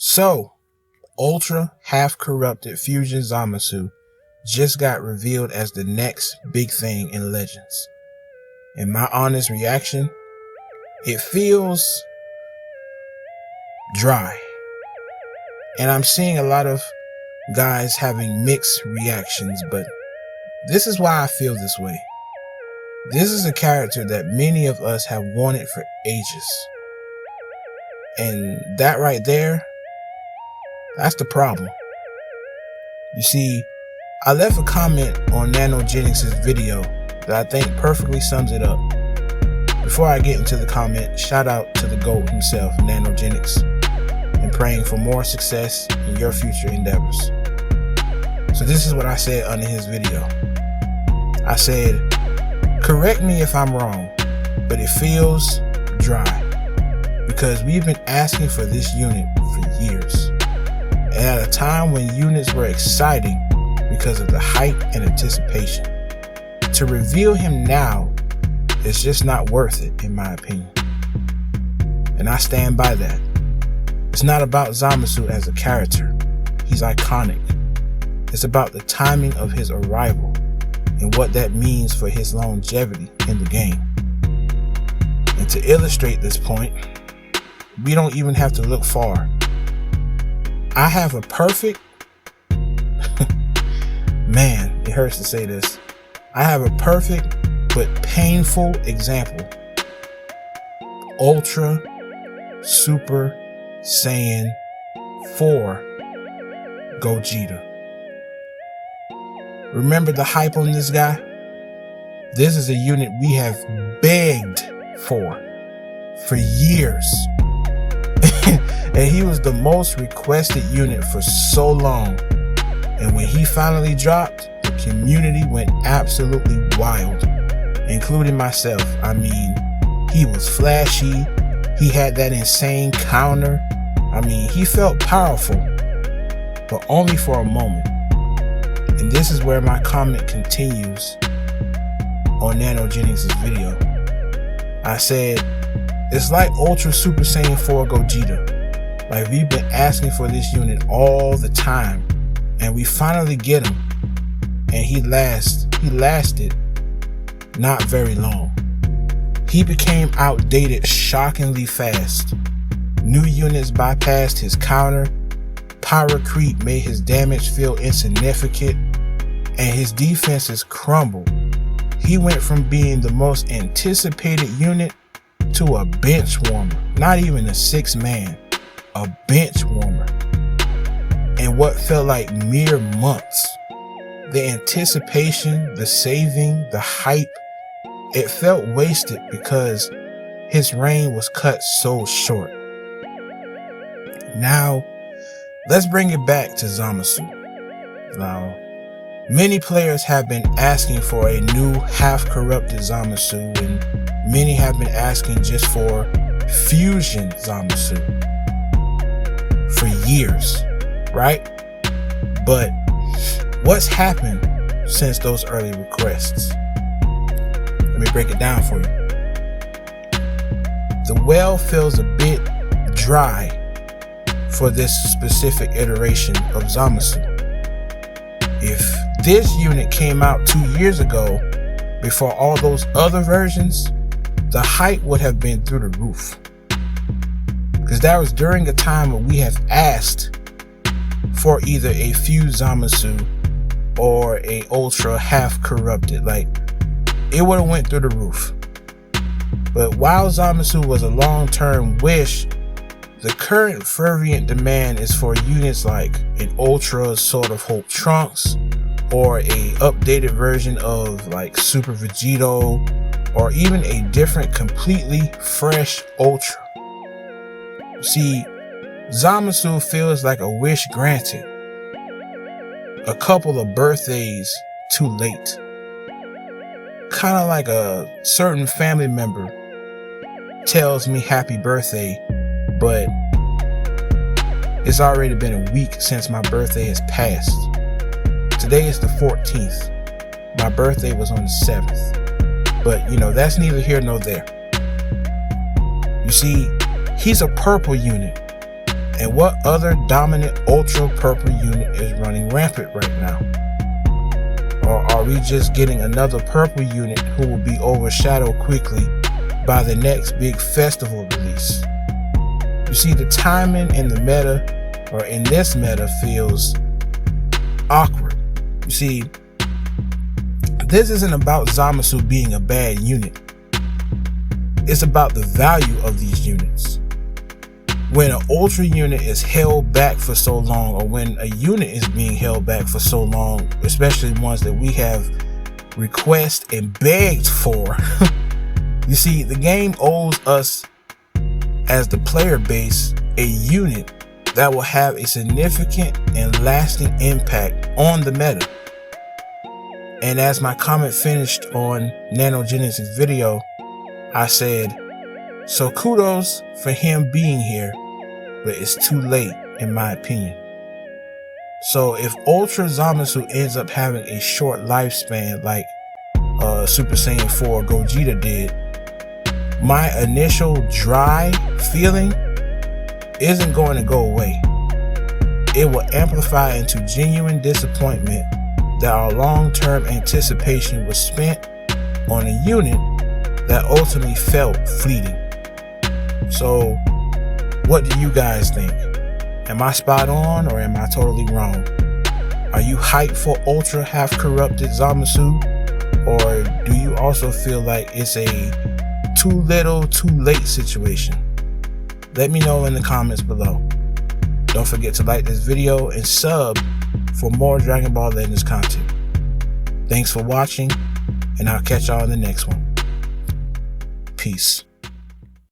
So, ULTRA Half-Corrupted Fused Zamasu just got revealed as the next big thing in Legends. In my honest reaction, it feels dry. And I'm seeing a lot of guys having mixed reactions, but this is why I feel this way. This is a character that many of us have wanted for ages. And that right there, that's the problem. You see, I left a comment on Nano video that I think perfectly sums it up. Before I get into the comment, shout out to the GOAT himself, Nano, and praying for more success in your future endeavors. So this is what I said under his video. I said, correct me if I'm wrong, but it feels dry because we've been asking for this unit for years. And at a time when units were exciting because of the hype and anticipation. To reveal him now is just not worth it, in my opinion. And I stand by that. It's not about Zamasu as a character. He's iconic. It's about the timing of his arrival and what that means for his longevity in the game. And to illustrate this point, we don't even have to look far. I have a perfect, man, it hurts to say this. I have a perfect but painful example. Ultra Super Saiyan 4 Gogeta. Remember the hype on this guy? This is a unit we have begged for years. And he was the most requested unit for so long. And when he finally dropped, the community went absolutely wild, including myself. I mean, he was flashy. He had that insane counter. I mean, he felt powerful, but only for a moment. And this is where my comment continues on Nano video. I said, it's like Ultra Super Saiyan 4 Gogeta. Like, we've been asking for this unit all the time, and we finally get him. And he lasted not very long. He became outdated shockingly fast. New units bypassed his counter. Power creep made his damage feel insignificant, and his defenses crumbled. He went from being the most anticipated unit to a bench warmer. Not even a 6-man, a bench warmer. In what felt like mere months. The anticipation, the saving, the hype, it felt wasted because his reign was cut so short. Now, let's bring it back to Zamasu. Now, many players have been asking for a new half-corrupted Zamasu, and many have been asking just for fusion Zamasu for years, right? But what's happened since those early requests? Let me break it down for you. The well feels a bit dry for this specific iteration of Zamasu. If this unit came out 2 years ago, before all those other versions, the hype would have been through the roof. Because that was during a time when we have asked for either a fused Zamasu or a Ultra Half-Corrupted. Like, it would have went through the roof. But while Zamasu was a long-term wish, the current fervent demand is for units like an Ultra Sword of Hope Trunks, or a updated version of like Super Vegito, or even a different, completely fresh Ultra. See, Zamasu feels like a wish granted, a couple of birthdays too late. Kind of like a certain family member tells me happy birthday, but it's already been a week since my birthday has passed. Today is the 14th. My birthday was on the 7th. But, you know, that's neither here nor there. You see, he's a purple unit, And what other dominant ultra purple unit is running rampant right now? Or are we just getting another purple unit who will be overshadowed quickly by the next big festival release? You see, the timing in the meta, or in this meta, feels awkward. You see, this isn't about Zamasu being a bad unit. It's about the value of these units. When an ultra unit is held back for so long, or when a unit is being held back for so long, especially ones that we have requested and begged for, you see, the game owes us as the player base a unit that will have a significant and lasting impact on the meta. And as my comment finished on Nano Genesis' video, I said, so kudos for him being here, but it's too late in my opinion. So if Ultra Zamasu ends up having a short lifespan like Super Saiyan 4 Gogeta did, my initial dry feeling isn't going to go away. It will amplify into genuine disappointment that our long-term anticipation was spent on a unit that ultimately felt fleeting. So what do you guys think? Am I spot on or am I totally wrong? Are you hyped for Ultra Half-Corrupted Zamasu? Or do you also feel like it's a too little, too late situation? Let me know in the comments below. Don't forget to like this video and sub for more Dragon Ball Legends content. Thanks for watching, and I'll catch y'all in the next one. Peace.